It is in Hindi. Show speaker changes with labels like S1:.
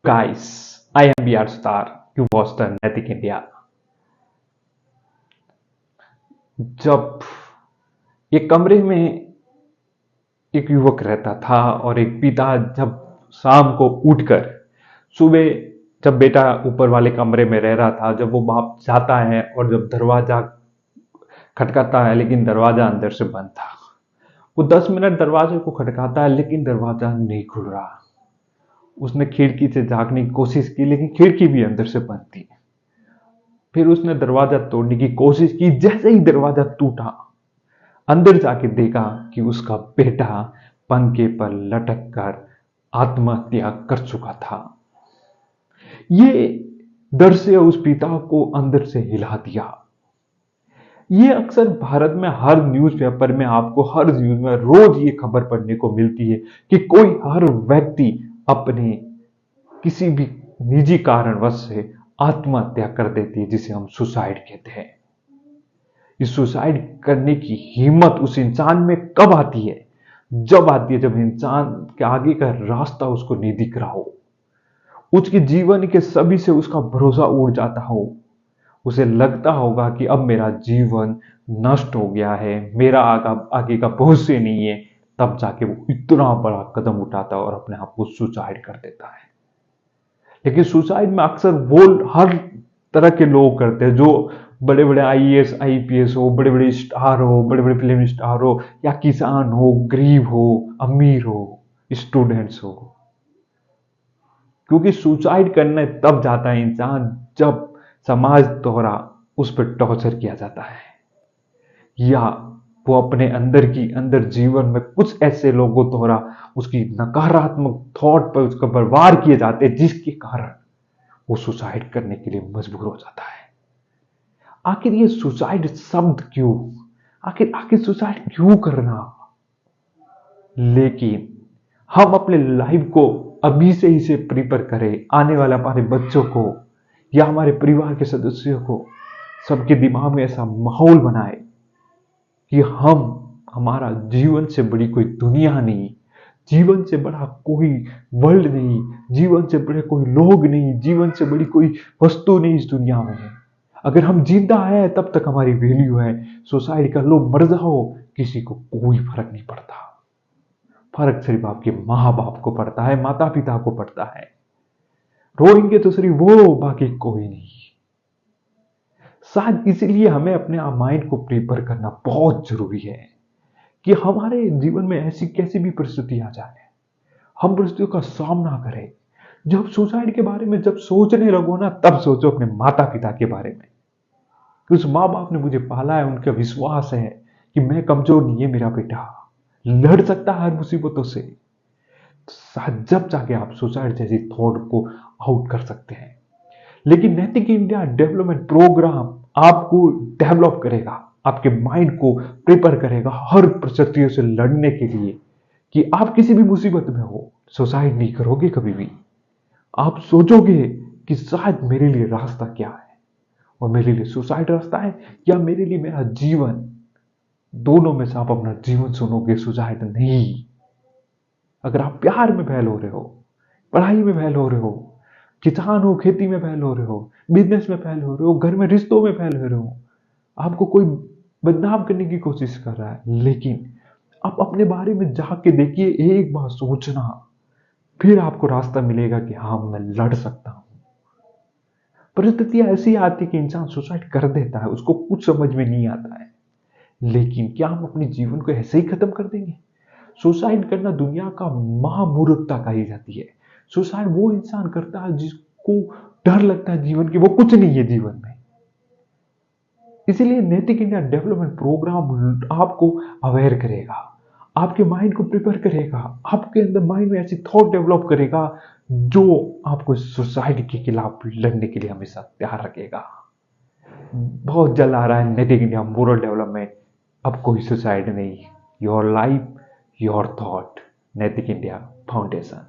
S1: Guys, I am BR Star. You watch the Naitik India. जब एक कमरे में एक युवक रहता था और एक पिता जब शाम को उठकर सुबह जब बेटा ऊपर वाले कमरे में रह रहा था, जब वो बाप जाता है और जब दरवाजा खटकाता है लेकिन दरवाजा अंदर से बंद था। वो 10 मिनट दरवाजे को खटकाता है लेकिन दरवाजा नहीं खुल रहा। उसने खिड़की से झांकने की कोशिश की लेकिन खिड़की भी अंदर से बंद थी। फिर उसने दरवाजा तोड़ने की कोशिश की। जैसे ही दरवाजा टूटा, अंदर जाके देखा कि उसका बेटा पंखे पर लटक कर आत्महत्या कर चुका था। ये डर से उस पिता को अंदर से हिला दिया। ये अक्सर भारत में हर न्यूज़पेपर में आपको हर न्यूज में रोज ये खबर पढ़ने को मिलती है कि कोई हर व्यक्ति अपने किसी भी निजी कारणवश से आत्महत्या कर देती है, जिसे हम सुसाइड कहते हैं। इस सुसाइड करने की हिम्मत उस इंसान में कब आती है? जब आती है जब इंसान के आगे का रास्ता उसको नहीं दिख रहा हो, उसके जीवन के सभी से उसका भरोसा उड़ जाता हो, उसे लगता होगा कि अब मेरा जीवन नष्ट हो गया है, मेरा आगे का भविष्य नहीं है। तब जाके वो इतना बड़ा कदम उठाता है और अपने आप को सुसाइड कर देता है। लेकिन सुसाइड में अक्सर वो हर तरह के लोग करते हैं, जो बड़े बड़े आईएएस आईपीएस हो, बड़े बड़े स्टार हो, बड़े बड़े फिल्म स्टार हो, या किसान हो, गरीब हो, अमीर हो, स्टूडेंट्स हो। क्योंकि सुसाइड करने तब जाता है इंसान जब समाज द्वारा उस पर टॉर्चर किया जाता है, या वो अपने अंदर जीवन में कुछ ऐसे लोगों द्वारा उसकी नकारात्मक थॉट पर उसका बर्बाद किए जाते हैं, जिसके कारण वो सुसाइड करने के लिए मजबूर हो जाता है। आखिर ये सुसाइड शब्द क्यों? आखिर सुसाइड क्यों करना? लेकिन हम अपने लाइफ को अभी से ही से प्रिपेयर करें, आने वाले हमारे बच्चों को या हमारे परिवार के सदस्यों को, सबके दिमाग में ऐसा माहौल बनाए कि हमारा जीवन से बड़ी कोई दुनिया नहीं, जीवन से बड़ा कोई वर्ल्ड नहीं, जीवन से बड़े कोई लोग नहीं, जीवन से बड़ी कोई वस्तु नहीं इस दुनिया में है। अगर हम जिंदा है तब तक हमारी वैल्यू है। सुसाइड कर लो, मर जाओ, किसी को कोई फर्क नहीं पड़ता। फर्क सिर्फ आपके माँ बाप को पड़ता है, माता पिता को पड़ता है। रोएंगे तो सिर्फ वो, बाकी कोई नहीं। शायद इसलिए हमें अपने माइंड को प्रिपेयर करना बहुत जरूरी है कि हमारे जीवन में ऐसी कैसी भी परिस्थिति आ जाए, हम परिस्थितियों का सामना करें। जब सुसाइड के बारे में जब सोचने लगो ना, तब सोचो अपने माता पिता के बारे में कि उस माँ बाप ने मुझे पाला है, उनका विश्वास है कि मैं कमजोर नहीं है, मेरा बेटा लड़ सकता है हर मुसीबतों से। शायद जब जाके आप सुसाइड जैसी थॉट को आउट कर सकते हैं। लेकिन नैतिक इंडिया डेवलपमेंट प्रोग्राम आपको डेवलप करेगा, आपके माइंड को प्रिपेयर करेगा हर परिस्थितियों से लड़ने के लिए, कि आप किसी भी मुसीबत में हो सुसाइड नहीं करोगे कभी भी। आप सोचोगे कि शायद मेरे लिए रास्ता क्या है, और मेरे लिए सुसाइड रास्ता है या मेरे लिए मेरा जीवन। दोनों में से आप अपना जीवन चुनोगे, सुसाइड नहीं। अगर आप प्यार में फेल हो रहे हो, पढ़ाई में फेल हो रहे हो, किसान हो, खेती में फेल हो रहे हो, बिजनेस में फेल हो रहे हो, घर में रिश्तों में फेल हो रहे हो, आपको कोई बदनाम करने की कोशिश कर रहा है, लेकिन आप अपने बारे में जाके देखिए, एक बार सोचना, फिर आपको रास्ता मिलेगा कि हाँ मैं लड़ सकता हूं। परिस्थितियां ऐसी आती कि इंसान सुसाइड कर देता है, उसको कुछ समझ में नहीं आता है। लेकिन क्या हम अपने जीवन को ऐसे ही खत्म कर देंगे? सुसाइड करना दुनिया का महामूर्खता कही जाती है। सुसाइड वो इंसान करता है जिसको डर लगता है जीवन की, वो कुछ नहीं है जीवन में। इसीलिए नैतिक इंडिया डेवलपमेंट प्रोग्राम आपको अवेयर करेगा, आपके माइंड को प्रिपेयर करेगा, आपके अंदर माइंड में ऐसी थॉट डेवलप करेगा जो आपको सुसाइड के खिलाफ लड़ने के लिए हमेशा तैयार रखेगा। बहुत जल्द आ रहा है नैतिक इंडिया मोरल डेवलपमेंट। अब कोई सुसाइड नहीं, योर लाइफ योर थॉट, नैतिक इंडिया फाउंडेशन।